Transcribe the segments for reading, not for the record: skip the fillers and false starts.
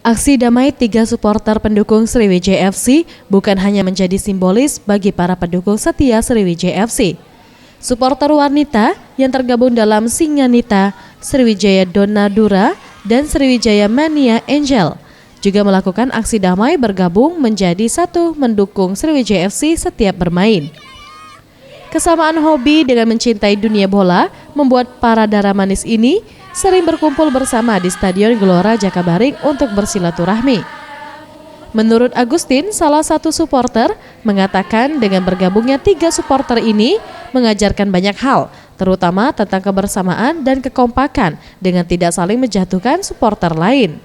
Aksi damai 3 supporter pendukung Sriwijaya FC bukan hanya menjadi simbolis bagi para pendukung setia Sriwijaya FC. Supporter wanita yang tergabung dalam Singanita, Sriwijaya Donadura, dan Sriwijaya Mania Angel juga melakukan aksi damai bergabung menjadi satu mendukung Sriwijaya FC setiap bermain. Kesamaan hobi dengan mencintai dunia bola membuat para darah manis ini sering berkumpul bersama di Stadion Gelora Jakabaring untuk bersilaturahmi. Menurut Agustin, salah satu supporter, mengatakan dengan bergabungnya 3 supporter ini mengajarkan banyak hal, terutama tentang kebersamaan dan kekompakan dengan tidak saling menjatuhkan supporter lain.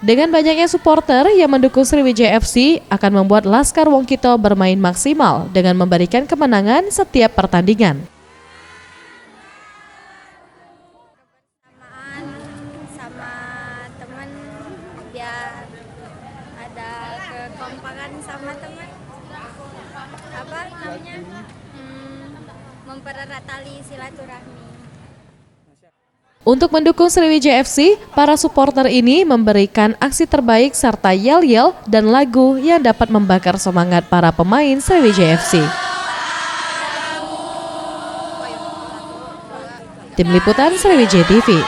Dengan banyaknya supporter yang mendukung Sriwijaya FC akan membuat Laskar Wongkito bermain maksimal dengan memberikan kemenangan setiap pertandingan. Sama teman biar ada kekompakan sama teman, apa namanya, mempererat tali silaturahmi. Untuk mendukung Sriwijaya FC, para supporter ini memberikan aksi terbaik serta yel-yel dan lagu yang dapat membakar semangat para pemain Sriwijaya FC. Tim Liputan Sriwijaya TV.